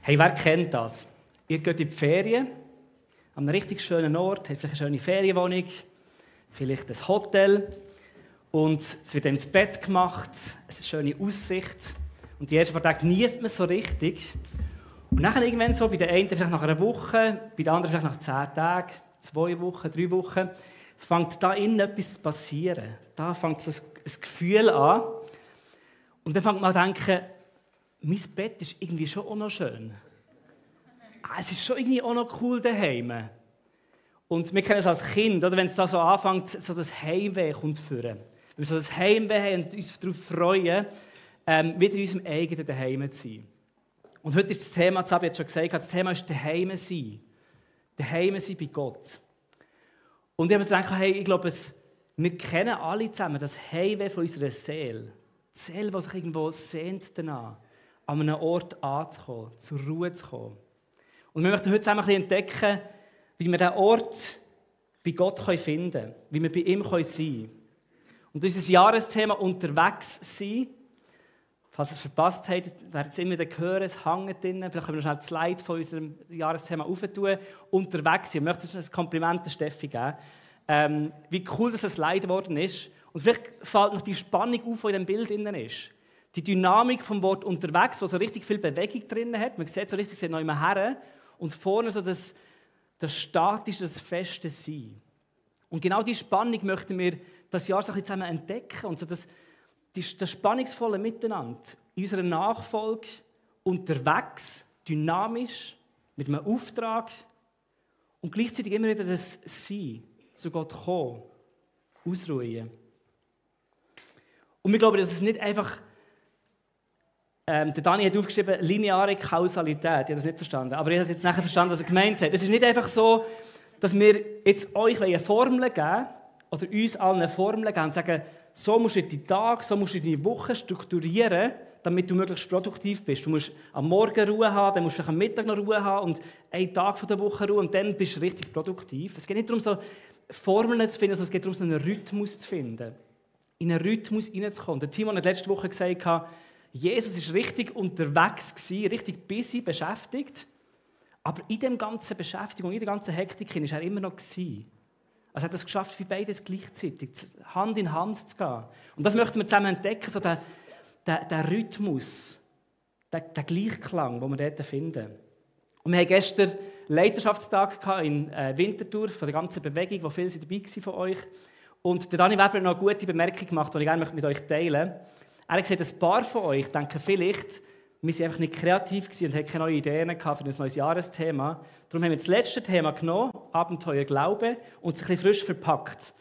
Hey, wer kennt das? Ihr geht in die Ferien, an einem richtig schönen Ort, habt vielleicht eine schöne Ferienwohnung, vielleicht ein Hotel und es wird ins Bett gemacht, es ist eine schöne Aussicht und die ersten paar Tage genießt man so richtig. Und dann irgendwann so, bei den einen vielleicht nach einer Woche, bei den anderen vielleicht nach 10 Tagen, 2 Wochen, 3 Wochen, fängt da innen etwas zu passieren. Da fängt so ein Gefühl an. Und dann fängt man an zu denken, mein Bett ist irgendwie schon auch noch schön. Es ist schon irgendwie auch noch cool daheim. Und wir kennen es als Kind, oder? Wenn es da so anfängt, so das Heimweh kommt führen. Wenn wir so das Heimweh haben und uns darauf freuen, wieder in unserem eigenen Daheim zu sein. Und heute ist das Thema, das habe ich jetzt schon gesagt, das Thema ist Daheim sein. Daheim sein bei Gott. Und ich habe mir gedacht, hey, ich glaube, wir kennen alle zusammen das Heimweh von unserer Seele. Die Seele, die sich irgendwo sehnt danach, an einem Ort anzukommen, zur Ruhe zu kommen. Und wir möchten heute zusammen ein bisschen entdecken, wie wir diesen Ort bei Gott finden können, wie wir bei ihm sein können. Und unser Jahresthema «Unterwegs sein», falls ihr es verpasst habt, werdet ihr es immer wieder hören, es hängt drin. Vielleicht können wir noch schnell das Slide von unserem Jahresthema aufentun. «Unterwegs sein». Ich möchte ein Kompliment der Steffi geben. Wie cool das Slide geworden ist. Und vielleicht fällt noch die Spannung auf, die in dem Bild drin ist. Die Dynamik vom Wort «unterwegs», wo so richtig viel Bewegung drin hat. Man sieht so richtig, es ist noch immer her. Und vorne so das statische, das feste Sein. Und genau diese Spannung möchten wir das Jahr so ein bisschen zusammen entdecken. Und so das spannungsvolle Miteinander in unserer Nachfolge unterwegs, dynamisch, mit einem Auftrag und gleichzeitig immer wieder das Sein, zu Gott kommen, ausruhen. Und wir glauben, dass es nicht einfach der Dani hat aufgeschrieben, lineare Kausalität. Ich habe das nicht verstanden. Aber ich habe jetzt nachher verstanden, was er gemeint hat. Es ist nicht einfach so, dass wir jetzt euch eine Formel geben oder uns allen eine Formel geben und sagen, so musst du deinen Tag, so musst du deine Woche strukturieren, damit du möglichst produktiv bist. Du musst am Morgen Ruhe haben, dann musst du am Mittag noch Ruhe haben und einen Tag von der Woche Ruhe und dann bist du richtig produktiv. Es geht nicht darum, so Formeln zu finden, sondern es geht darum, so einen Rhythmus zu finden. In einen Rhythmus hineinzukommen. Der Timon hat letzte Woche gesagt, Jesus war richtig unterwegs, richtig busy, beschäftigt. Aber in dieser ganzen Beschäftigung, in der ganzen Hektik war er immer noch. Also er hat es geschafft, für beides gleichzeitig Hand in Hand zu gehen. Und das möchten wir zusammen entdecken, so der Rhythmus, der Gleichklang, den wir dort finden. Und wir hatten gestern Leiterschaftstag in Winterthur von der ganzen Bewegung, wo viele dabei waren von euch. Und der Dani Weber hat noch eine gute Bemerkung gemacht, die ich gerne mit euch teilen möchte. Er hat gesagt, ein paar von euch denken vielleicht, wir waren einfach nicht kreativ und hatten keine neuen Ideen für ein neues Jahresthema. Darum haben wir das letzte Thema genommen, Abenteuer Glaube, und es ein bisschen frisch verpackt.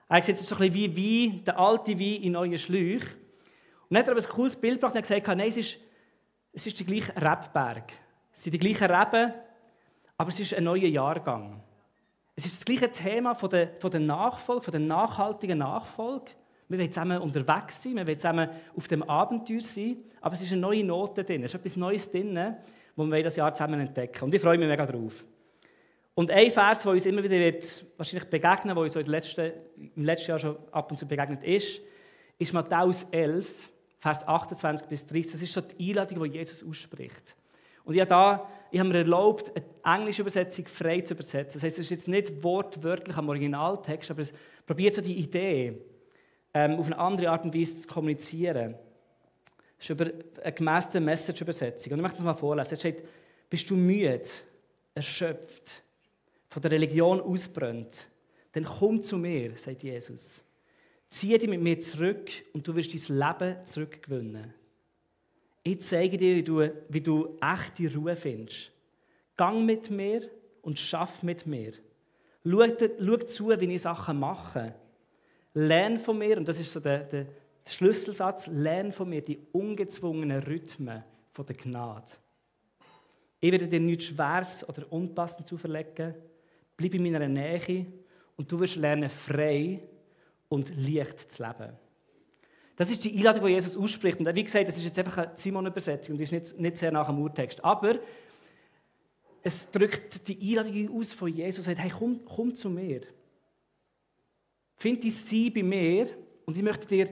Er hat gesagt, es ist so ein bisschen wie Wein, der alte Wein in neuen Schläuchen. Und dann hat er aber ein cooles Bild gebracht und hat gesagt, nein, es ist der gleiche Rebberg. Es sind die gleichen Reben, aber es ist ein neuer Jahrgang. Es ist das gleiche Thema von der Nachfolge, von der nachhaltigen Nachfolge. Wir wollen zusammen unterwegs sein, wir wollen zusammen auf dem Abenteuer sein, aber es ist eine neue Note drin, es ist etwas Neues drin, wo wir das Jahr zusammen entdecken. Und ich freue mich mega drauf. Und ein Vers, der uns immer wieder wahrscheinlich begegnen wird, der uns im letzten Jahr schon ab und zu begegnet ist Matthäus 11, Vers 28 bis 30. Das ist so die Einladung, die Jesus ausspricht. Und ich habe mir erlaubt, eine englische Übersetzung frei zu übersetzen. Das heisst, es ist jetzt nicht wortwörtlich am Originaltext, aber es probiert so die Idee, auf eine andere Art und Weise zu kommunizieren. Das ist eine gemässe Message-Übersetzung. Und ich möchte das mal vorlesen. Es steht, bist du müde, erschöpft, von der Religion ausbrennt, dann komm zu mir, sagt Jesus. Ziehe dich mit mir zurück und du wirst dein Leben zurückgewinnen. Ich zeige dir, wie du echte Ruhe findest. Gang mit mir und schaff mit mir. Schau zu, wie ich Sachen mache. Lern von mir, und das ist so der Schlüsselsatz, lern von mir die ungezwungenen Rhythmen von der Gnade. Ich werde dir nichts Schweres oder Unpassendes auferlegen. Bleib in meiner Nähe und du wirst lernen, frei und leicht zu leben. Das ist die Einladung, die Jesus ausspricht. Und wie gesagt, das ist jetzt einfach eine Simon-Übersetzung und die ist nicht sehr nach dem Urtext. Aber es drückt die Einladung aus von Jesus und sagt, hey, komm zu mir. Find dein Sein bei mir und ich möchte dir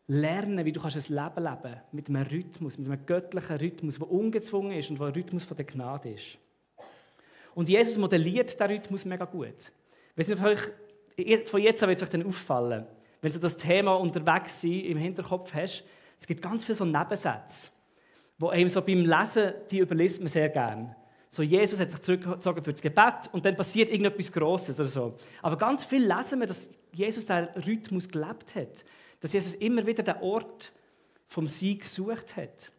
lernen, wie du ein Leben leben kannst, mit einem Rhythmus, mit einem göttlichen Rhythmus, der ungezwungen ist und der ein Rhythmus von der Gnade ist. Und Jesus modelliert diesen Rhythmus mega gut. Ich weiss nicht, ob euch, von jetzt an wird es euch dann auffallen, wenn du das Thema unterwegs sein im Hinterkopf hast, es gibt ganz viele so Nebensätze, wo einem so beim Lesen, die überliest man sehr gerne. So, Jesus hat sich zurückgezogen für das Gebet und dann passiert irgendetwas Grosses oder so. Aber ganz viel lesen wir, dass Jesus diesen Rhythmus gelebt hat. Dass Jesus immer wieder den Ort vom Sein gesucht hat.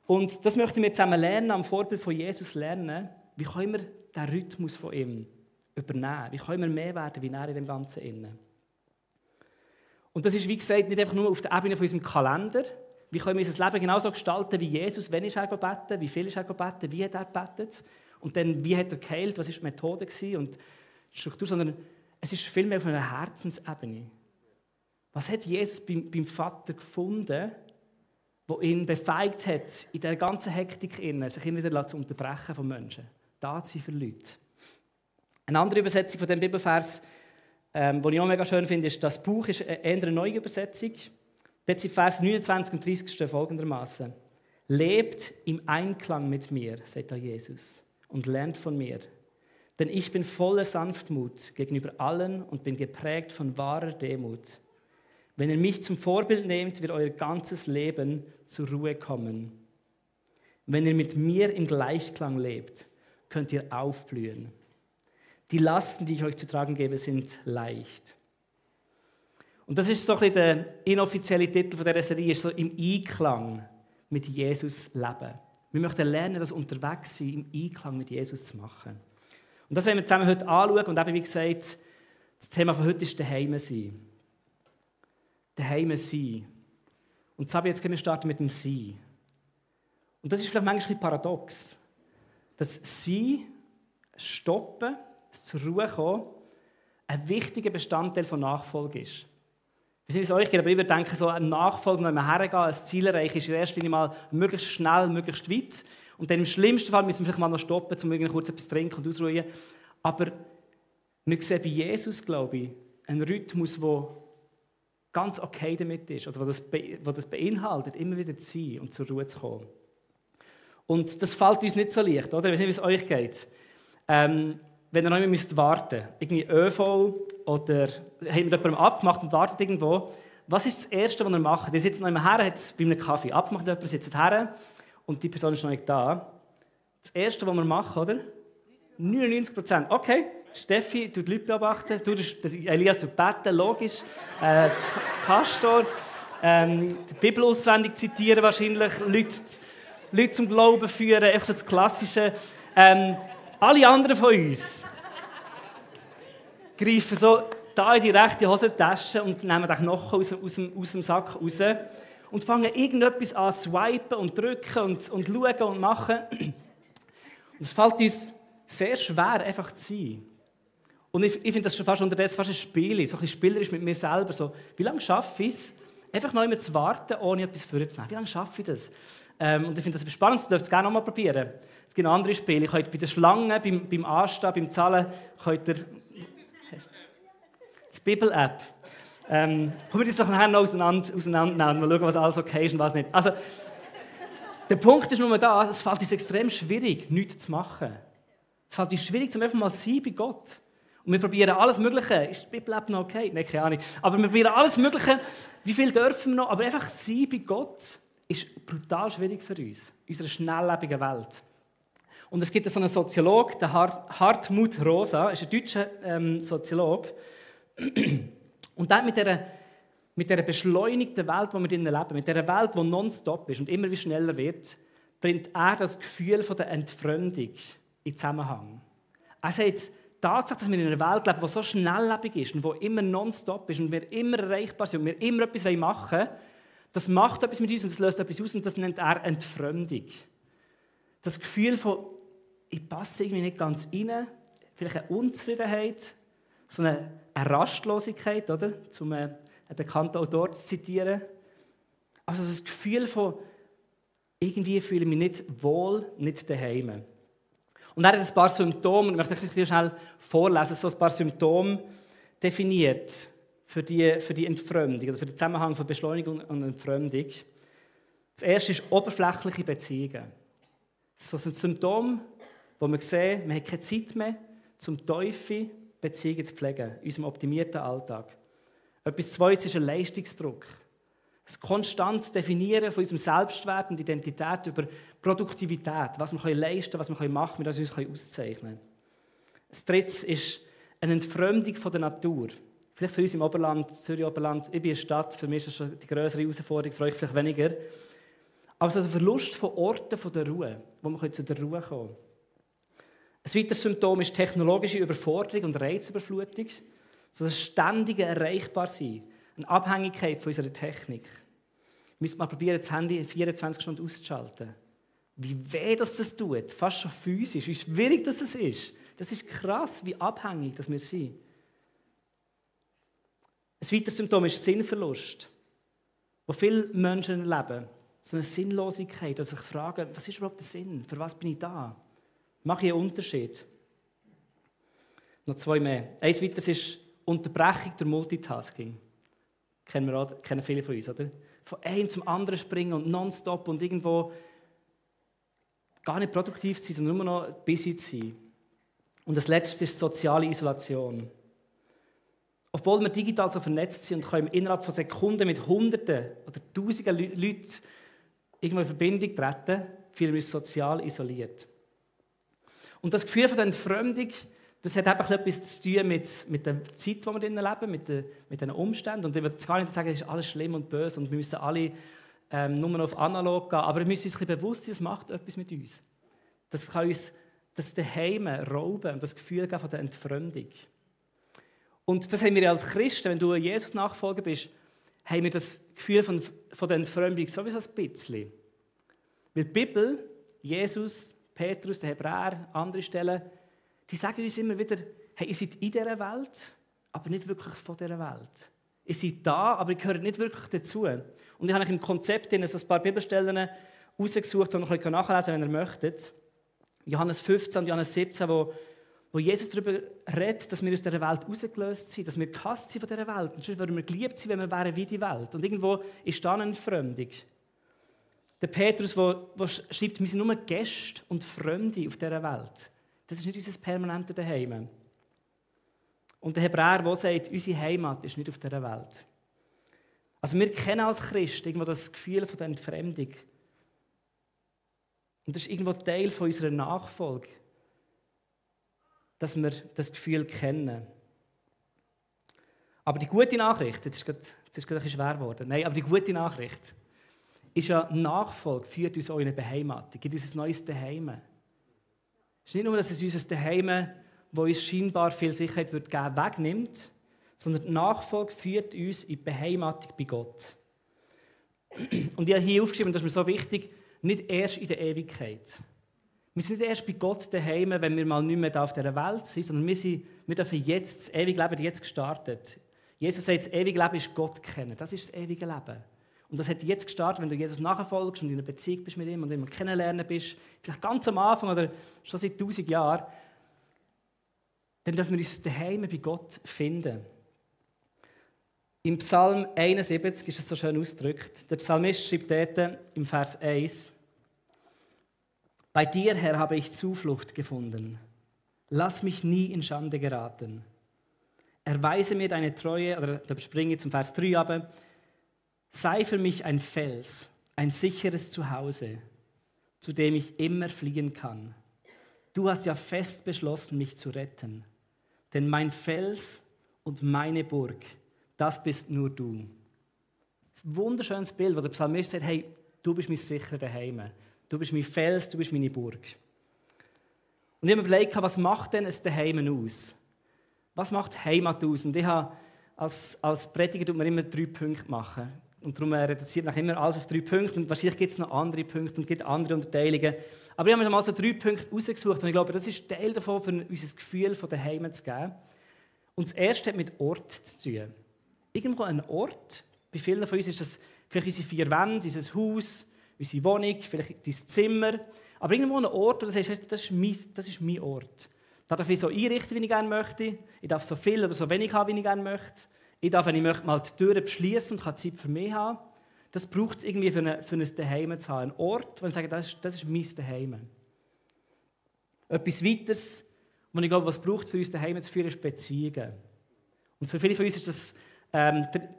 Und das möchten wir zusammen lernen, am Vorbild von Jesus lernen. Wie können wir den Rhythmus von ihm übernehmen? Wie können wir mehr werden wie er in dem Ganzen innen? Und das ist, wie gesagt, nicht einfach nur auf der Ebene von unserem Kalender. Wie können wir unser Leben genauso gestalten wie Jesus? Wann ist er gebeten? Wie viel ist er gebeten? Wie hat er gebetet? Und dann, wie hat er geheilt? Was war die Methode und die Struktur? Sondern es ist vielmehr auf einer Herzensebene. Was hat Jesus beim Vater gefunden, wo ihn befähigt hat, in dieser ganzen Hektik sich immer wieder zu unterbrechen von Menschen? Da zu sein für Leute. Eine andere Übersetzung von diesem Bibelvers, die ich auch mega schön finde, ist, das Buch ist eher eine neue Übersetzung. Dort sind Vers 29 und 30 stehen folgendermaßen: Lebt im Einklang mit mir, sagt da Jesus, und lernt von mir. Denn ich bin voller Sanftmut gegenüber allen und bin geprägt von wahrer Demut. Wenn ihr mich zum Vorbild nehmt, wird euer ganzes Leben zur Ruhe kommen. Wenn ihr mit mir im Gleichklang lebt, könnt ihr aufblühen. Die Lasten, die ich euch zu tragen gebe, sind leicht. Und das ist so ein bisschen der inoffizielle Titel dieser Serie, ist so im Einklang mit Jesus leben. Wir möchten lernen, das unterwegs sein, im Einklang mit Jesus zu machen. Und das wollen wir zusammen heute anschauen. Und eben, wie gesagt, das Thema von heute ist daheim sein. Daheim sein. Und jetzt habe ich jetzt starten mit dem Sein. Und das ist vielleicht manchmal ein bisschen paradox. Das Sein, Stoppen, das zur Ruhe kommen, ein wichtiger Bestandteil von Nachfolge ist. Ich weiß nicht, wie es euch geht, aber ich würde denken, so ein Nachfolge, wenn wir hergehen, ein Ziel erreichen, ist in erster Linie mal möglichst schnell, möglichst weit. Und dann im schlimmsten Fall müssen wir vielleicht mal noch stoppen, um kurz etwas zu trinken und ausruhen. Aber wir sehen bei Jesus, glaube ich, einen Rhythmus, der ganz okay damit ist, oder der das beinhaltet, immer wieder zu sein und zur Ruhe zu kommen. Und das fällt uns nicht so leicht, oder? Ich weiß nicht, wie es euch geht. Wenn ihr noch immer warten müsst, irgendwie ÖV oder habt mit jemandem abgemacht und wartet irgendwo, was ist das Erste, was ihr macht? Ihr sitzt noch immer her, hat bei einem Kaffee abgemacht, jemand sitzt her und die Person ist noch nicht da. Das Erste, was wir machen, oder? 99%. Okay, Steffi tut die Leute beobachten, Elias tut beten, logisch. Pastor, die Bibel auswendig zitieren wahrscheinlich, Leute zum Glauben führen, einfach so das Klassische. Alle anderen von uns greifen so da in die rechte Hosentasche und nehmen den Knochen aus dem Sack raus und fangen irgendetwas an zu swipen und drücken und schauen und machen. Und es fällt uns sehr schwer, einfach zu sein. Und ich finde das schon fast unterdessen fast ein Spiel, so ein bisschen spielerisch mit mir selber. So, wie lange schaffe ich es, einfach noch immer zu warten, ohne etwas vorzunehmen? Wie lange schaffe ich das? Und ich finde das spannend, ihr dürft es gerne noch mal probieren. Es gibt noch andere Spiele. Ihr könnt bei der Schlange, beim Anstehen, beim Zahlen, könnt ihr die Bibel-App. Kommen wir das doch nachher noch auseinandernehmen und mal schauen, was alles okay ist und was nicht. Also, der Punkt ist nur da, es fällt uns extrem schwierig, nichts zu machen. Es fällt uns schwierig, zum einfach mal zu sein bei Gott. Und wir probieren alles Mögliche. Ist die Bibel-App noch okay? Nein, keine Ahnung. Aber wir probieren alles Mögliche. Wie viel dürfen wir noch? Aber einfach sein bei Gott ist brutal schwierig für uns, in unserer schnelllebigen Welt. Und es gibt so einen Soziologen, der Hartmut Rosa, ist ein deutscher Soziologe. Und der mit dieser beschleunigten Welt, in der wir leben, mit dieser Welt, die nonstop ist und immer wie schneller wird, bringt er das Gefühl von der Entfremdung in Zusammenhang. Er sagt, die Tatsache, dass wir in einer Welt leben, die so schnelllebig ist und die immer nonstop ist und wir immer erreichbar sind und wir immer etwas machen wollen, das macht etwas mit uns und das löst etwas aus und das nennt er Entfremdung. Das Gefühl von, ich passe irgendwie nicht ganz rein, vielleicht eine Unzufriedenheit, so eine Rastlosigkeit, oder? Um einen bekannten Autor zu zitieren. Also das Gefühl von, irgendwie fühle ich mich nicht wohl, nicht daheim. Und er hat ein paar Symptome, und ich möchte euch schnell vorlesen, so ein paar Symptome definiert für die Entfremdung oder für den Zusammenhang von Beschleunigung und Entfremdung. Das erste ist oberflächliche Beziehungen. Das ist so ein Symptom, wo wir sehen, wir haben keine Zeit mehr, zum tiefe Beziehungen zu pflegen, in unserem optimierten Alltag. Etwas Zweites ist ein Leistungsdruck. Das konstantes Definieren von unserem Selbstwert und Identität über Produktivität, was wir leisten können, was wir machen können, wie wir uns auszeichnen können. Das Dritte ist eine Entfremdung von der Natur. Vielleicht für uns im Oberland, Zürich-Oberland, ich bin in der Stadt, für mich ist das schon die größere Herausforderung, für euch vielleicht weniger. Aber so der Verlust von Orten von der Ruhe, wo wir zu der Ruhe kommen können. Ein weiteres Symptom ist technologische Überforderung und Reizüberflutung. So das ständige Erreichbarsein, eine Abhängigkeit von unserer Technik. Wir müssen mal probieren, das Handy 24 Stunden auszuschalten. Wie weh das tut, fast schon physisch, wie schwierig das ist. Das ist krass, wie abhängig dass wir sind. Ein weiteres Symptom ist Sinnverlust, wo viele Menschen erleben. So eine Sinnlosigkeit, dass sich fragen, was ist überhaupt der Sinn? Für was bin ich da? Mache ich einen Unterschied? Noch zwei mehr. Eins weiteres ist Unterbrechung durch Multitasking. Kennen viele von uns, oder? Von einem zum anderen springen und nonstop und irgendwo gar nicht produktiv zu sein, sondern nur noch busy zu sein. Und das Letzte ist soziale Isolation. Obwohl wir digital so vernetzt sind und können innerhalb von Sekunden mit Hunderten oder Tausenden Leuten irgendwo in Verbindung treten, fühlen wir uns sozial isoliert. Und das Gefühl von der Entfremdung, das hat einfach etwas zu tun mit der Zeit, die wir leben, mit den Umständen. Und ich will jetzt gar nicht sagen, es ist alles schlimm und böse und wir müssen alle nur noch auf analog gehen, aber wir müssen uns ein bisschen bewusst sein, es macht etwas mit uns. Das kann uns das Daheim rauben und das Gefühl geben von der Entfremdung. Und das haben wir als Christen, wenn du ein Jesus-Nachfolger bist, haben wir das Gefühl von der Entfremdung sowieso ein bisschen. Weil die Bibel, Jesus, Petrus, der Hebräer, andere Stellen, die sagen uns immer wieder, hey, ihr seid in dieser Welt, aber nicht wirklich von dieser Welt. Ihr seid da, aber ihr gehört nicht wirklich dazu. Und ich habe im Konzept so ein paar Bibelstellen rausgesucht, die ihr nachlesen könnt, wenn ihr möchtet. Johannes 15 und Johannes 17, wo Jesus darüber redet, dass wir aus dieser Welt rausgelöst sind, dass wir gehasst sind von dieser Welt. Und sonst würden wir geliebt sein, wenn wir wären wie die Welt. Und irgendwo ist da eine Entfremdung. Der Petrus, der schreibt, wir sind nur Gäste und Fremde auf dieser Welt. Das ist nicht unser permanentes Daheim. Und der Hebräer, der sagt, unsere Heimat ist nicht auf dieser Welt. Also wir kennen als Christen irgendwo das Gefühl von der Entfremdung. Und das ist irgendwo Teil von unserer Nachfolge, dass wir das Gefühl kennen. Aber die gute Nachricht, jetzt ist es gerade ein bisschen schwer geworden, nein, aber die gute Nachricht ist ja, Nachfolge führt uns auch in eine Beheimatung, in unser neues Daheim. Es ist nicht nur, dass es unser Daheim, wo uns scheinbar viel Sicherheit geben würde, wegnimmt, sondern die Nachfolge führt uns in die Beheimatung bei Gott. Und ich habe hier aufgeschrieben, und das ist mir so wichtig, nicht erst in der Ewigkeit. Wir sind nicht erst bei Gott daheim, wenn wir mal nicht mehr auf dieser Welt sind, sondern wir dürfen jetzt, das ewige Leben jetzt gestartet. Jesus sagt, das ewige Leben ist Gott kennen. Das ist das ewige Leben. Und das hat jetzt gestartet, wenn du Jesus nachfolgst und in einer Beziehung bist mit ihm und ihn kennenlernen bist, vielleicht ganz am Anfang oder schon seit 1000 Jahren, dann dürfen wir uns daheim bei Gott finden. Im Psalm 71 ist es so schön ausgedrückt. Der Psalmist schreibt dort im Vers 1, bei dir, Herr, habe ich Zuflucht gefunden. Lass mich nie in Schande geraten. Erweise mir deine Treue, oder da springe ich zum Vers 3 ab. Sei für mich ein Fels, ein sicheres Zuhause, zu dem ich immer fliehen kann. Du hast ja fest beschlossen, mich zu retten. Denn mein Fels und meine Burg, das bist nur du. Das ist ein wunderschönes Bild, wo der Psalmist sagt, hey, du bist mein sicherer Daheim. Du bist mein Fels, du bist meine Burg. Und ich habe mir überlegt, was macht denn ein Daheim aus? Was macht Heimat aus? Und ich habe als Prediger tut man immer 3 Punkte machen. Und darum reduziert man immer alles auf 3 Punkte. Und wahrscheinlich gibt es noch andere Punkte und gibt andere Unterteilungen. Aber ich habe mir mal so 3 Punkte rausgesucht. Und ich glaube, das ist Teil davon, für unser Gefühl von Daheim zu geben. Und das erste hat mit Ort zu tun. Irgendwo ein Ort, bei vielen von uns ist das vielleicht unsere 4 Wände, unser Haus, unsere Wohnung, vielleicht dein Zimmer. Aber irgendwo ein Ort, wo du sagst, das ist mein Ort. Da darf ich so einrichten, wie ich gerne möchte. Ich darf so viel oder so wenig haben, wie ich gerne möchte. Ich darf, wenn ich möchte, mal die Türen beschließen und kann Zeit für mich haben. Das braucht es irgendwie für ein Zuhause zu haben. Ein Ort, wo ich sage, das ist mein Zuhause. Etwas weiteres, was ich glaube, was braucht für uns daheim zu führen, ist Beziehungen. Und für viele von uns ist das,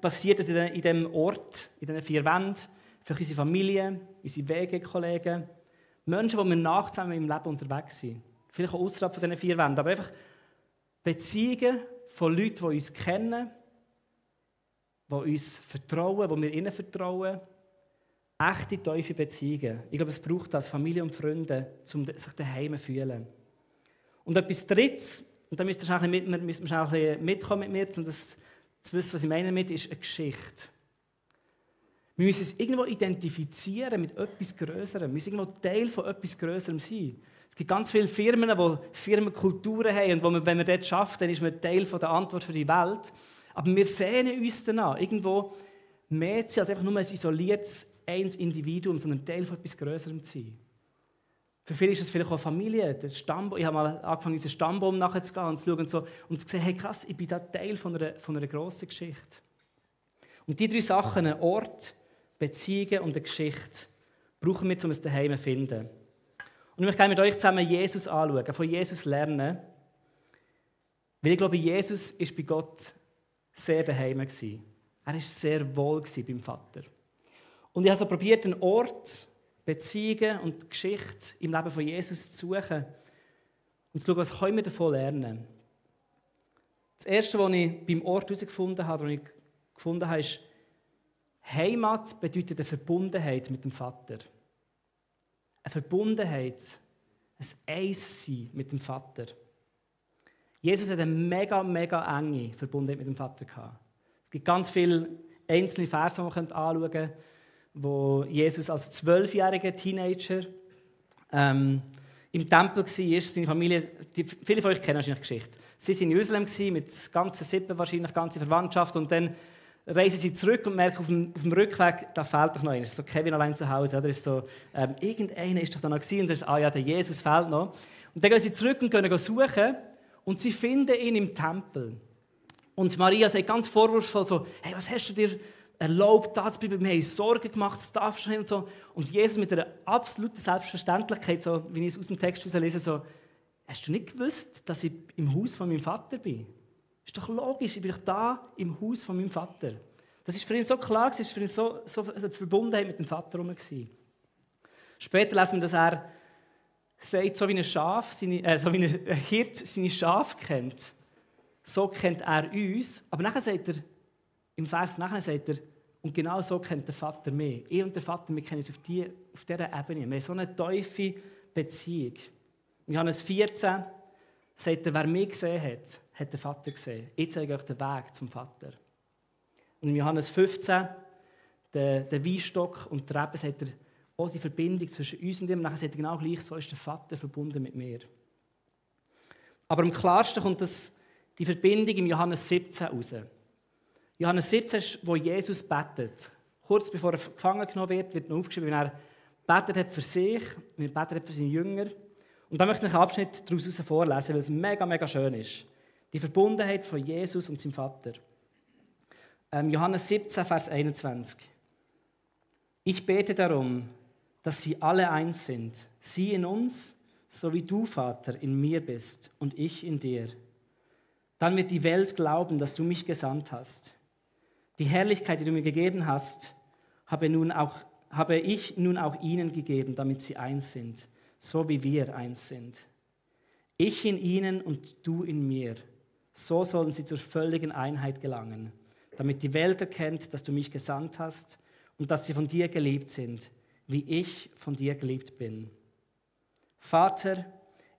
passiert das in diesem Ort, in diesen 4 Wänden, für unsere Familie, unsere Wegekollegen, Menschen, die wir nachzusammen im Leben unterwegs sind. Vielleicht auch außerhalb von diesen 4 Wänden, aber einfach Beziehungen von Leuten, die uns kennen, die uns vertrauen, die wir ihnen vertrauen. Echte, tiefe Beziehungen. Ich glaube, es braucht das, Familie und Freunde, um sich daheim zu fühlen. Und etwas Drittes, und da müsst ihr schon ein bisschen mitkommen mit mir, um das zu wissen, was ich meine damit, ist eine Geschichte. Wir müssen uns irgendwo identifizieren mit etwas Größerem. Wir müssen irgendwo Teil von etwas Größerem sein. Es gibt ganz viele Firmen, die Firmenkulturen haben und wo man, wenn man dort schafft, dann ist man Teil von der Antwort für die Welt. Aber wir sehnen uns danach, irgendwo mehr zu sein, als einfach nur ein isoliertes Individuum, sondern Teil von etwas Größerem zu sein. Für viele ist es vielleicht auch Familie, der Stammbaum. Ich habe mal angefangen, unseren Stammbaum nachzugehen und zu schauen und zu sehen, hey krass, ich bin da Teil von einer grossen Geschichte. Und die 3 Sachen, ein Ort, Beziehungen und eine Geschichte, brauchen wir, um es daheim zu finden. Und ich möchte gerne mit euch zusammen Jesus anschauen, von Jesus lernen. Weil ich glaube, Jesus war bei Gott sehr daheim. Er war sehr wohl beim Vater. Und ich habe so probiert, einen Ort, Beziehungen und Geschichte im Leben von Jesus zu suchen und zu schauen, was können wir davon lernen. Das Erste, was ich beim Ort herausgefunden habe, ist, Heimat bedeutet eine Verbundenheit mit dem Vater. Eine Verbundenheit, ein Eins-Sein mit dem Vater. Jesus hat eine mega, mega enge Verbundenheit mit dem Vater gehabt. Es gibt ganz viele einzelne Verse, die man anschauen können, wo Jesus als 12-jähriger Teenager im Tempel war. Seine Familie, viele von euch kennen wahrscheinlich die Geschichte. Sie waren in Jerusalem mit ganzen Sippen, wahrscheinlich ganze Verwandtschaft. Und dann reisen sie zurück und merken auf dem Rückweg, da fehlt doch noch einer. Es ist so Kevin allein zu Hause. Oder? Ist so, irgendeiner ist doch da noch gewesen. Und dann ist, ja, der Jesus fehlt noch. Und dann gehen sie zurück und gehen suchen. Und sie finden ihn im Tempel. Und Maria sagt ganz vorwurfsvoll so, hey, was hast du dir erlaubt, da zu bleiben? Wir haben uns Sorgen gemacht, das darfst du nicht und so. Und Jesus mit einer absoluten Selbstverständlichkeit, so wie ich es aus dem Text lese, so, hast du nicht gewusst, dass ich im Haus von meinem Vater bin? Ist doch logisch, ich bin doch da im Haus von meinem Vater. Das ist für ihn so klar, es war für ihn so eine Verbundenheit mit dem Vater herum. Später lesen wir, dass er sagt, so wie ein Hirt seine Schafe kennt, so kennt er uns. Aber nachher sagt er, im Vers nachher sagt er, und genau so kennt der Vater mich. Ich und der Vater, wir kennen uns auf dieser Ebene. Wir haben so eine tiefe Beziehung. In Johannes 14 sagt er, wer mich gesehen hat, hat den Vater gesehen. Ich zeige euch den Weg zum Vater. Und in Johannes 15, der Weinstock und der Rebe, sagt er, auch die Verbindung zwischen uns und ihm. Und nachher sagt er genau gleich, so ist der Vater verbunden mit mir. Aber am klarsten kommt die Verbindung im Johannes 17 raus. Johannes 17 ist, wo Jesus betet. Kurz bevor er gefangen genommen wird noch aufgeschrieben, wie er betet hat für sich, wie er betet hat für seine Jünger. Und da möchte ich einen Abschnitt daraus vorlesen, weil es mega, mega schön ist. Die Verbundenheit von Jesus und seinem Vater. Johannes 17, Vers 21. Ich bete darum, dass sie alle eins sind, sie in uns, so wie du, Vater, in mir bist und ich in dir. Dann wird die Welt glauben, dass du mich gesandt hast. Die Herrlichkeit, die du mir gegeben hast, habe ich nun auch ihnen gegeben, damit sie eins sind, so wie wir eins sind. Ich in ihnen und du in mir. So sollen sie zur völligen Einheit gelangen, damit die Welt erkennt, dass du mich gesandt hast und dass sie von dir geliebt sind, wie ich von dir geliebt bin. Vater,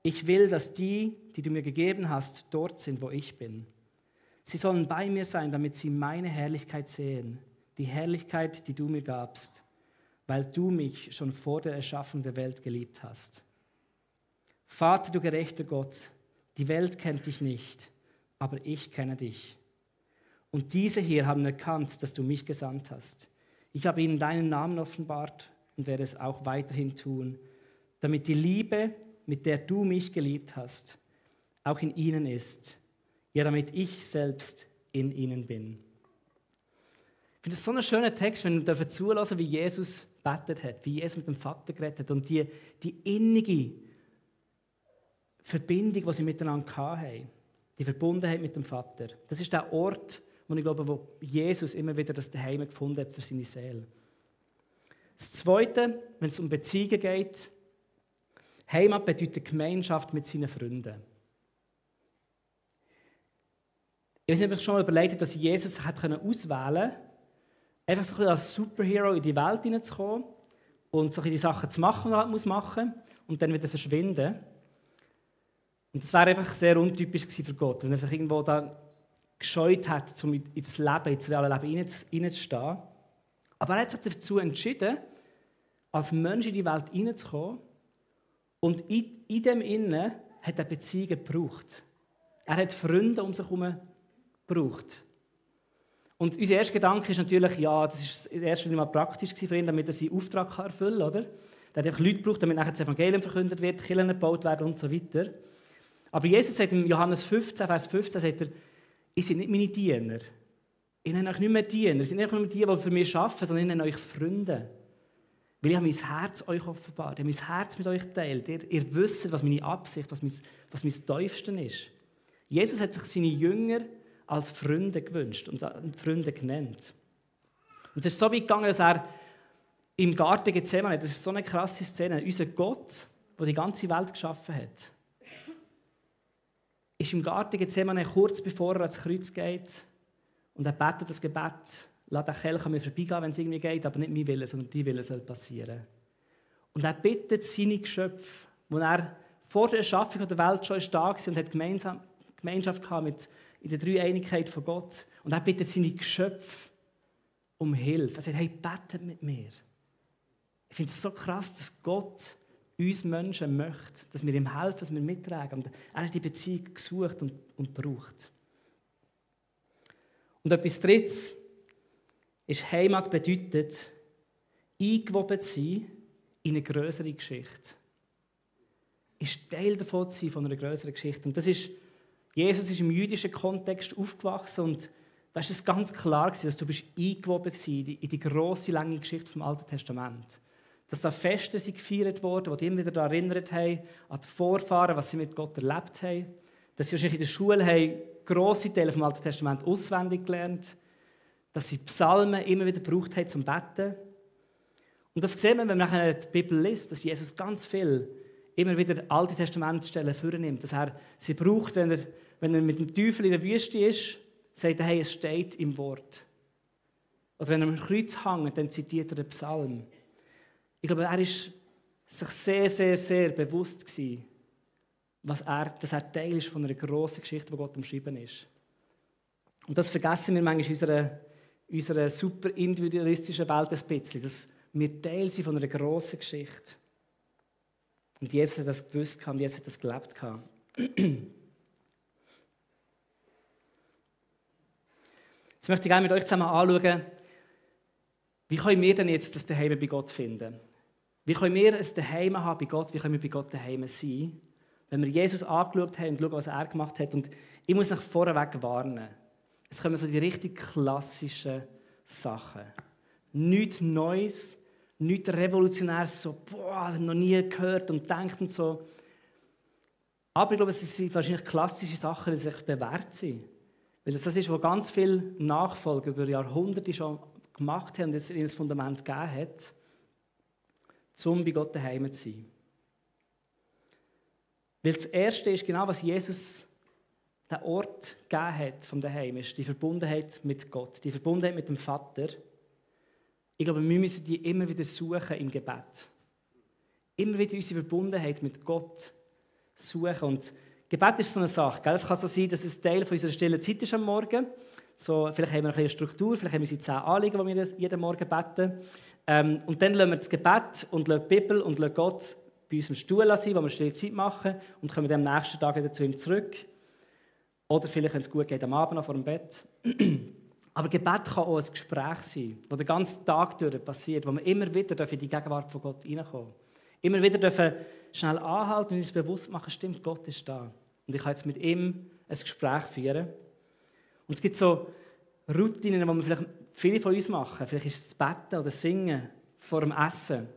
ich will, dass die du mir gegeben hast, dort sind, wo ich bin. Sie sollen bei mir sein, damit sie meine Herrlichkeit sehen, die Herrlichkeit, die du mir gabst, weil du mich schon vor der Erschaffung der Welt geliebt hast. Vater, du gerechter Gott, die Welt kennt dich nicht, aber ich kenne dich. Und diese hier haben erkannt, dass du mich gesandt hast. Ich habe ihnen deinen Namen offenbart und werde es auch weiterhin tun, damit die Liebe, mit der du mich geliebt hast, auch in ihnen ist. Ja, damit ich selbst in ihnen bin. Ich finde es so einen schönen Text, wenn wir zulassen, wie Jesus gebetet hat, wie Jesus mit dem Vater geredet hat und die innige Verbindung, die sie miteinander hatten, die Verbundenheit mit dem Vater. Das ist der Ort, wo ich glaube, wo Jesus immer wieder das Daheim gefunden hat für seine Seele. Das Zweite, wenn es um Beziehungen geht, Heimat bedeutet Gemeinschaft mit seinen Freunden. Ich weiß nicht, ob ich schon mal überlegt habe, dass Jesus sich auswählen konnte, einfach so als Superhero in die Welt hineinzukommen und so die Sachen zu machen, die er halt machen muss, und dann wieder verschwinden. Und das wäre einfach sehr untypisch für Gott, wenn er sich irgendwo da gescheut hat, um ins Leben, ins reale Leben hineinzustehen. Aber er hat sich dazu entschieden, als Mensch in die Welt hineinzukommen, und in dem Innen hat er Beziehungen gebraucht. Er hat Freunde um sich herum gebraucht. Und unser erster Gedanke ist natürlich, ja, das ist in erster Linie mal praktisch für ihn, damit er seinen Auftrag erfüllen kann, oder? Er hat einfach Leute gebraucht, damit nachher das Evangelium verkündet wird, Kirchen gebaut werden und so weiter. Aber Jesus sagt in Johannes 15, Vers 15, sagt er, ihr seid nicht meine Diener. Ich nenne euch nicht mehr Diener. Ihr seid nicht nur die, die für mich arbeiten, sondern ich nenne euch Freunde. Weil ich habe mein Herz euch offenbart. Ich habe mein Herz mit euch geteilt. Ihr wisst, was meine Absicht, was mein Tiefste ist. Jesus hat sich seine Jünger als Freunde gewünscht und Freunde genannt. Und es ist so weit gegangen, dass er im Garten Gethsemane, das ist so eine krasse Szene, unser Gott, der die ganze Welt geschaffen hat, ist im Garten Gethsemane kurz bevor er ans Kreuz geht und er betet das Gebet, lass den Kelch an mir vorbeigehen, wenn es irgendwie geht, aber nicht mein Wille, sondern dein Wille soll passieren. Und er bittet seine Geschöpfe, wo er vor der Erschaffung der Welt schon da war und hat Gemeinschaft gehabt in der Dreieinigkeit von Gott. Und er bittet seine Geschöpfe um Hilfe. Er sagt, hey, betet mit mir. Ich finde es so krass, dass Gott uns Menschen möchte, dass wir ihm helfen, dass wir mittragen. Und er hat die Beziehung gesucht und braucht. Und etwas Drittes ist, Heimat bedeutet, eingewoben zu sein in eine größere Geschichte. Ist Teil davon zu sein, von einer größeren Geschichte. Und das ist, Jesus ist im jüdischen Kontext aufgewachsen und da ist es ganz klar, dass du eingewoben bist in die grosse, lange Geschichte vom Alten Testament. Dass da Feste sind gefeiert wurden, die dich immer wieder daran erinnert haben, an die Vorfahren, was sie mit Gott erlebt haben. Dass sie wahrscheinlich in der Schule haben grosse Teile vom Alten Testament auswendig gelernt. Dass sie Psalmen immer wieder gebraucht haben zum Beten. Und das sehen wir, wenn man nachher die Bibel liest, dass Jesus ganz viel immer wieder Alte Testamentstellen vornimmt. Dass er sie braucht, wenn er mit dem Teufel in der Wüste ist, sagt er, hey, es steht im Wort. Oder wenn er am Kreuz hängt, dann zitiert er den Psalm. Ich glaube, er war sich sehr, sehr, sehr bewusst gewesen, dass er Teil ist von einer grossen Geschichte, die Gott am Schreiben ist. Und das vergessen wir manchmal in unserer super individualistischen Welt ein bisschen, dass wir Teil sind von einer grossen Geschichte. Und Jesus hat das gewusst und Jesus hat das gelebt. Jetzt möchte ich gerne mit euch zusammen anschauen, wie können wir denn jetzt das Daheim bei Gott finden? Wie können wir ein Daheim haben bei Gott? Wie können wir bei Gott daheim sein? Wenn wir Jesus angeschaut haben und schauen, was er gemacht hat. Und ich muss euch vorweg warnen. Es kommen so die richtig klassischen Sachen. Nichts Neues, nichts Revolutionäres, so, boah, noch nie gehört und denkt und so. Aber ich glaube, es sind wahrscheinlich klassische Sachen, die sich bewährt sind. Weil das ist, was ganz viele Nachfolger über Jahrhunderte schon gemacht haben und es ihnen das Fundament gegeben hat, um bei Gott daheim zu sein. Weil das Erste ist genau, was Jesus den Ort gegeben hat vom Daheim, ist die Verbundenheit mit Gott, die Verbundenheit mit dem Vater. Ich glaube, wir müssen die immer wieder suchen im Gebet. Immer wieder unsere Verbundenheit mit Gott suchen. Und Gebet ist so eine Sache. Gell? Es kann so sein, dass es Teil von unserer stillen Zeit ist am Morgen. So, vielleicht haben wir eine Struktur, vielleicht haben wir unsere 10 Anliegen, die wir jeden Morgen beten. Und dann lassen wir das Gebet und lassen die Bibel und lassen Gott bei uns im Stuhl sein, wo wir stille Zeit machen und kommen dann am nächsten Tag wieder zu ihm zurück. Oder vielleicht, wenn es gut geht, am Abend noch vor dem Bett. Aber Gebet kann auch ein Gespräch sein, das den ganzen Tag durch passiert, wo wir immer wieder in die Gegenwart von Gott hineinkommen. Immer wieder dürfen schnell anhalten und uns bewusst machen, stimmt, Gott ist da. Und ich kann jetzt mit ihm ein Gespräch führen. Und es gibt so Routinen, die man viele von uns machen. Vielleicht ist es das Betten oder das Singen vor dem Essen.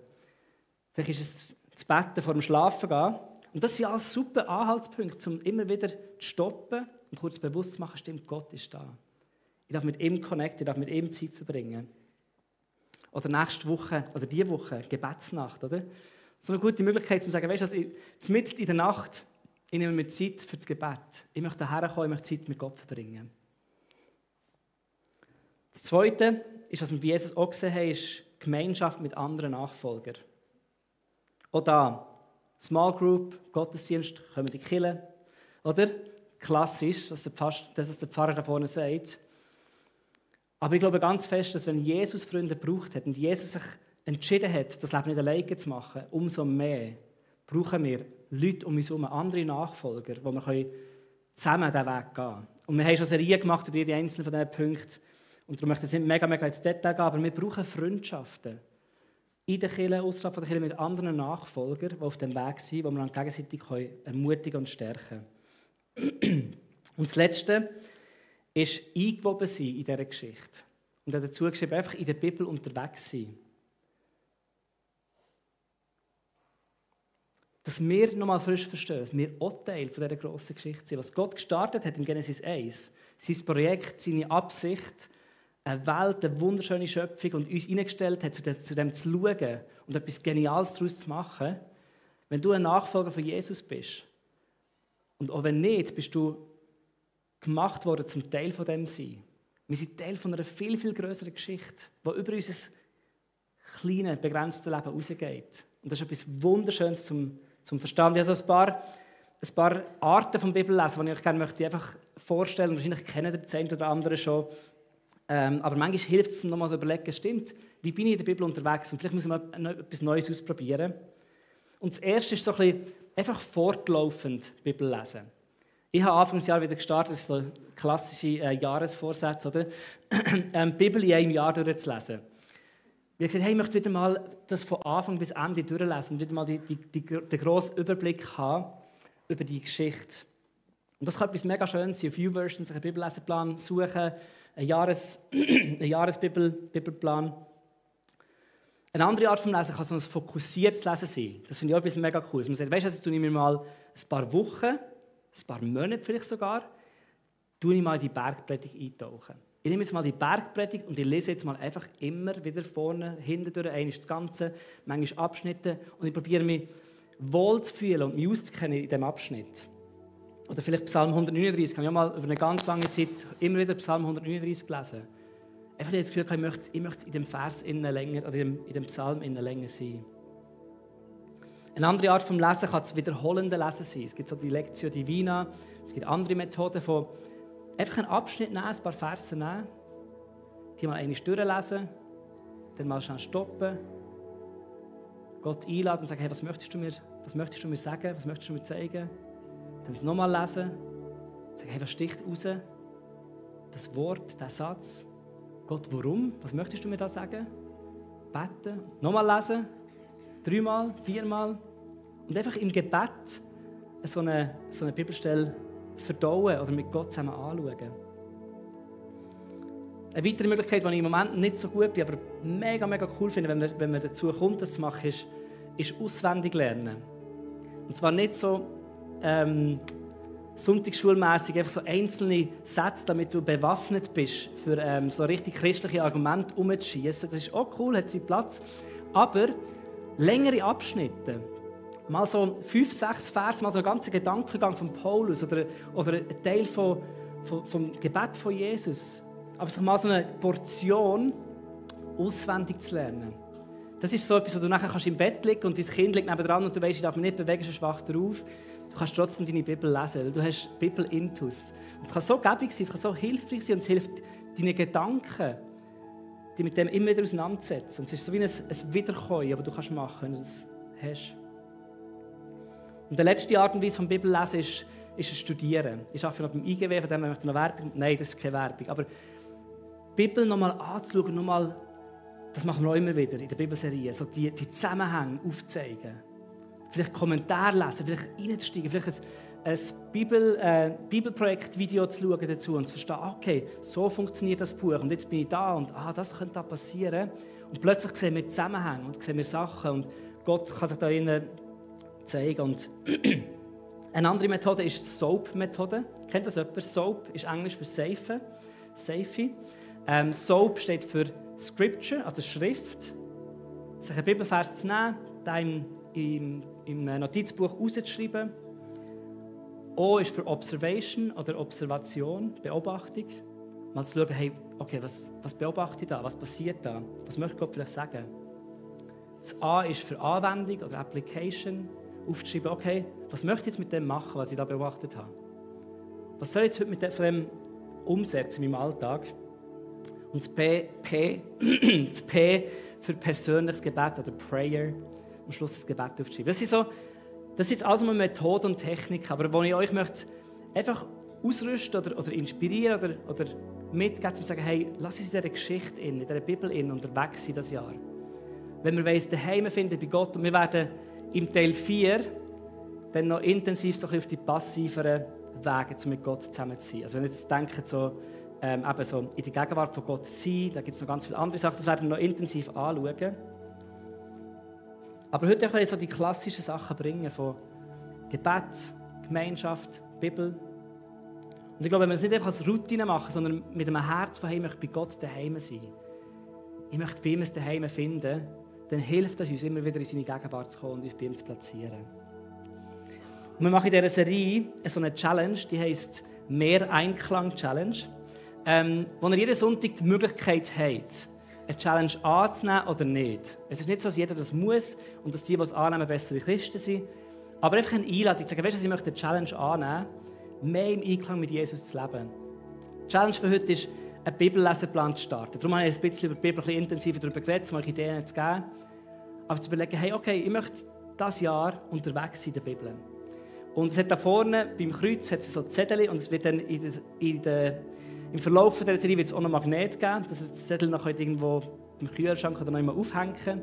Vielleicht ist es das Betten vor dem Schlafen gehen. Und das sind alles super Anhaltspunkte, um immer wieder zu stoppen und kurz bewusst zu machen, stimmt, Gott ist da. Ich darf mit ihm connecten, ich darf mit ihm Zeit verbringen. Oder nächste Woche, oder diese Woche, Gebetsnacht, oder? So eine gute Möglichkeit, um zu sagen, weißt du, mitten in der Nacht, ich nehme mir Zeit für das Gebet. Ich möchte herkommen, ich möchte Zeit mit Gott verbringen. Das Zweite, ist, was wir bei Jesus auch gesehen haben, ist Gemeinschaft mit anderen Nachfolgern. Auch da, Small Group, Gottesdienst, kommen die Kirche, oder? Klassisch, dass der Pfarrer da vorne sagt. Aber ich glaube ganz fest, dass wenn Jesus Freunde gebraucht hat und Jesus sich entschieden hat, das Leben nicht alleine zu machen, umso mehr brauchen wir Leute um uns herum, andere Nachfolger, wo wir zusammen diesen Weg gehen können. Und wir haben schon Serien gemacht über jede einzelne von diesen Punkten. Und darum möchte ich jetzt nicht mega ins Detail gehen, aber wir brauchen Freundschaften. In der Kirche, außerhalb der Kirche, mit anderen Nachfolgern, die auf dem Weg sind, wo wir uns gegenseitig ermutigen und stärken können. Und das Letzte ist eingewoben sein in dieser Geschichte. Und er hat dazu geschrieben, einfach in der Bibel unterwegs sein. Dass wir nochmal frisch verstehen, dass wir auch Teil von dieser grossen Geschichte sind. Was Gott gestartet hat in Genesis 1, sein Projekt, seine Absicht, eine Welt, eine wunderschöne Schöpfung und uns hineingestellt hat, zu dem zu schauen und etwas Geniales daraus zu machen. Wenn du ein Nachfolger von Jesus bist, und auch wenn nicht, bist du gemacht worden zum Teil von dem sein. Wir sind Teil von einer viel, viel größeren Geschichte, die über unser kleines, begrenztes Leben rausgeht. Und das ist etwas Wunderschönes zum Verstehen. Ich habe so ein paar Arten vom Bibellesen, die ich euch gerne einfach vorstellen möchte. Wahrscheinlich kennen das eine oder andere schon. Aber manchmal hilft es, nochmal zu überlegen, stimmt, wie bin ich in der Bibel unterwegs? Und vielleicht müssen wir etwas Neues ausprobieren. Und das Erste ist so ein bisschen einfach fortlaufend Bibel lesen. Ich habe Anfangsjahr wieder gestartet, das ist so ein klassischer Jahresvorsatz, oder? Bibel in einem Jahr durchzulesen. Ich habe gesagt, hey, ich möchte wieder mal das von Anfang bis Ende durchlesen und wieder mal den grossen Überblick haben über die Geschichte. Und das kann etwas mega Schönes sein. Auf YouVersion sich einen Bibelleseplan suchen, einen Jahresbibelplan. Eine andere Art von Lesen kann so ein fokussiertes Lesen sein. Das finde ich auch etwas mega cool. Man sagt, weißt du, jetzt tue ich mir mal ein paar Wochen, ein paar Monate vielleicht sogar, tue ich mal in die Bergpredigt eintauchen. Ich nehme jetzt mal die Bergpredigt und ich lese jetzt mal einfach immer wieder vorne, hinten durch, einmal das Ganze, manchmal Abschnitte und ich probiere mich wohl zu fühlen und mich auszukennen in diesem Abschnitt. Oder vielleicht Psalm 139, habe ich auch mal über eine ganz lange Zeit immer wieder Psalm 139 gelesen. Einfach das Gefühl, ich möchte in dem Vers länger, oder in dem Psalm länger sein. Eine andere Art vom Lesen kann das wiederholende Lesen sein. Es gibt so die Lectio Divina, es gibt andere Methoden von einfach einen Abschnitt nehmen, ein paar Verse nehmen, die mal einmal durchlesen, dann mal schnell stoppen, Gott einladen und sagen, hey, was möchtest du mir sagen, was möchtest du mir zeigen? Dann es nochmal lesen, sagen, hey, was sticht raus? Das Wort, der Satz. Gott, warum? Was möchtest du mir da sagen? Beten, nochmal lesen, 3-mal, 4-mal. Und einfach im Gebet so eine Bibelstelle verdauen oder mit Gott zusammen anschauen. Eine weitere Möglichkeit, die ich im Moment nicht so gut bin, aber mega, mega cool finde, wenn man dazu kommt, das zu machen, ist auswendig lernen. Und zwar nicht so sonntagsschulmässig, einfach so einzelne Sätze, damit du bewaffnet bist, für so richtig christliche Argumente umzuschießen. Das ist auch cool, hat seinen Platz. Aber längere Abschnitte, mal so 5-6 Vers, mal so einen ganzen Gedankengang von Paulus oder ein Teil vom Gebet von Jesus, aber sich mal so eine Portion auswendig zu lernen. Das ist so etwas, wo du nachher im Bett liegen und dein Kind liegt nebenan und du weißt, ich darf mich nicht bewegen, sonst wacht er auf. Du kannst trotzdem deine Bibel lesen, weil du hast Bibel-Intus. Und es kann so gäbig sein, es kann so hilfreich sein und es hilft deinen Gedanken, die mit dem immer wieder auseinandersetzen. Und es ist so wie ein Wiederkäuen, das du machen kannst, wenn du das hast. Und die letzte Art und Weise vom Bibellesen ist ein Studieren. Ich arbeite noch beim IGW, von dem möchte ich noch Werbung. Nein, das ist keine Werbung. Aber die Bibel nochmal anzuschauen, das machen wir auch immer wieder in der Bibelserie, so die Zusammenhänge aufzeigen. vielleicht Kommentare lesen, vielleicht reinzusteigen, vielleicht ein Bibelprojekt-Video zu schauen dazu und zu verstehen, okay, so funktioniert das Buch und jetzt bin ich da und das könnte da passieren. Und plötzlich sehen wir Zusammenhänge und sehen wir Sachen und Gott kann sich da innen zeigen. Und eine andere Methode ist die SOAP-Methode. Kennt das jemand? SOAP ist Englisch für Safe. SOAP steht für Scripture, also Schrift. Sich einen Bibelvers zu nehmen, den im Notizbuch rauszuschreiben. O ist für Observation oder Observation, Beobachtung. Mal zu schauen, hey, okay, was beobachte ich da? Was passiert da? Was möchte Gott vielleicht sagen? Das A ist für Anwendung oder Application. Aufzuschreiben, okay, was möchte ich jetzt mit dem machen, was ich da beobachtet habe? Was soll ich jetzt heute mit dem umsetzen in meinem Alltag? Und das das P für persönliches Gebet oder Prayer. Am Schluss das Gebet aufzuschreiben. Das ist jetzt alles mal Methode und Technik, aber wo ich euch möchte einfach ausrüsten oder inspirieren oder mitgeben, um zu sagen, hey, lass uns in dieser Geschichte, in dieser Bibel unterwegs sein, das Jahr. Wenn wir daheim finden bei Gott und wir werden im Teil 4 dann noch intensiv so ein bisschen auf die passiveren Wege, um mit Gott zusammen zu sein. Also wenn ihr jetzt denkt, so in die Gegenwart von Gott sein, da gibt es noch ganz viele andere Sachen, das werden wir noch intensiv anschauen. Aber heute können wir so die klassischen Sachen bringen von Gebet, Gemeinschaft, Bibel. Und ich glaube, wenn wir es nicht einfach als Routine machen, sondern mit einem Herz von, hey, ich möchte bei Gott daheim sein, ich möchte bei ihm ein Daheim finden, dann hilft es uns immer wieder in seine Gegenwart zu kommen und uns bei ihm zu platzieren. Und wir machen in dieser Serie so eine Challenge, die heisst «Mehr Einklang-Challenge», wo ihr jeden Sonntag die Möglichkeit habt, eine Challenge anzunehmen oder nicht. Es ist nicht so, dass jeder das muss und dass die es annehmen, bessere Christen sind. Aber einfach eine Einladung, zu sagen, weißt du, ich möchte eine Challenge annehmen, mehr im Einklang mit Jesus zu leben. Die Challenge für heute ist, einen Bibelleseplan zu starten. Darum habe ich ein bisschen über die Bibel intensiver darüber geredet, um euch Ideen zu geben. Aber zu überlegen, hey, okay, ich möchte dieses Jahr unterwegs sein in der Bibel. Und es hat da vorne beim Kreuz hat es so Zettel und es wird dann im Verlauf dieser Serie wird es auch noch Magnet geben, dass ihr das Zettel noch irgendwo im Kühlschrank oder noch immer aufhängen könnt.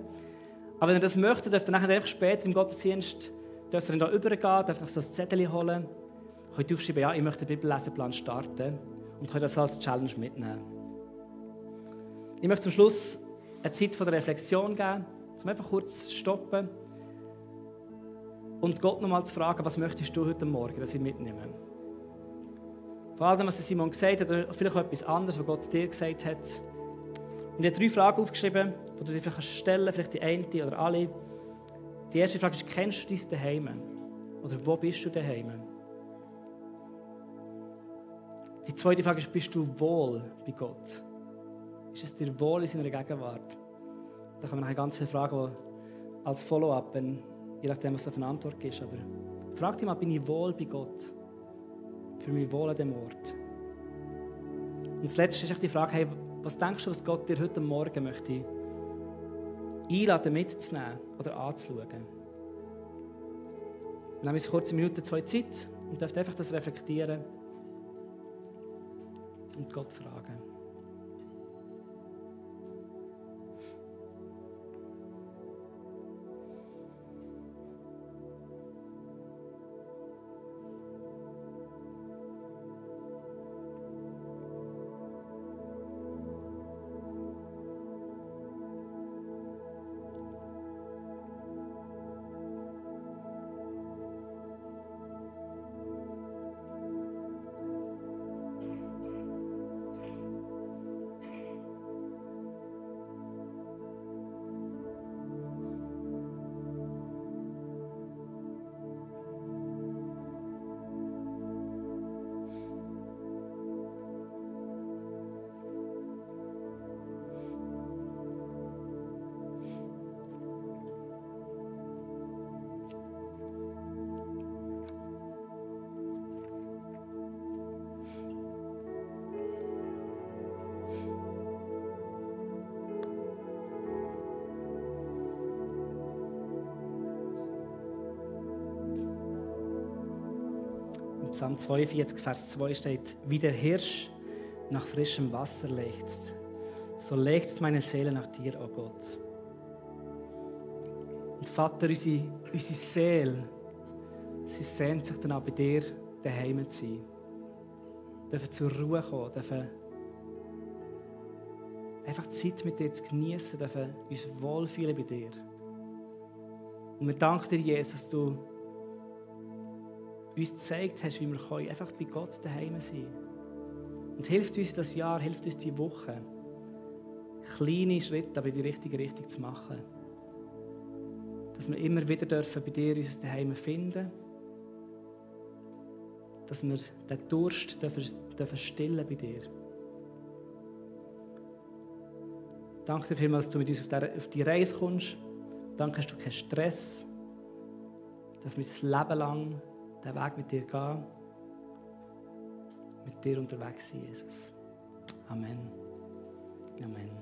Aber wenn ihr das möchtet, dürft ihr nachher einfach später im Gottesdienst dürft ihr dann da übergehen, dürft ihr so ein Zettel holen, könnt aufschreiben, ja, ich möchte den Bibelleseplan starten und könnt das als Challenge mitnehmen. Ich möchte zum Schluss eine Zeit der Reflexion geben, um einfach kurz zu stoppen und Gott nochmal zu fragen, was möchtest du heute Morgen, dass ich mitnehme? Vor allem, was Simon gesagt hat, oder vielleicht auch etwas anderes, was Gott dir gesagt hat. Und ich habe 3 Fragen aufgeschrieben, die du dir vielleicht stellen kannst, vielleicht die eine oder alle. Die erste Frage ist, kennst du dein Daheim? Oder wo bist du daheim? Die zweite Frage ist, bist du wohl bei Gott? Ist es dir wohl in seiner Gegenwart? Da kann man nachher ganz viele Fragen als Follow-up, je nachdem, was da für eine Antwort ist. Aber frag dich mal, bin ich wohl bei Gott? Für mich wohl an dem Ort. Und das Letzte ist die Frage, hey, was denkst du, was Gott dir heute Morgen möchte einladen, mitzunehmen oder anzuschauen? Wir nehmen uns kurz 1 Minute, 2 Zeit und dürft einfach das reflektieren und Gott fragen. Psalm 42, Vers 2 steht, wie der Hirsch nach frischem Wasser lechzt, so lechzt meine Seele nach dir, o Gott. Und Vater, unsere Seele, sie sehnt sich danach, bei dir daheim zu sein. Dürfen zur Ruhe kommen, dürfen einfach Zeit mit dir zu genießen, dürfen uns wohlfühlen bei dir. Und wir danken dir, Jesus, dass du uns gezeigt hast, wie wir einfach bei Gott daheim sein können. Und hilft uns das Jahr, hilft uns die Woche, kleine Schritte aber in die richtige Richtung zu machen. Dass wir immer wieder dürfen bei dir unser Daheim finden, dass wir den Durst dürfen stillen bei dir. Danke dir vielmals, dass du mit uns auf die Reise kommst. Danke, hast du keinen Stress. Wir dürfen unser Leben lang den Weg mit dir gehen. Mit dir unterwegs sein, Jesus. Amen. Amen.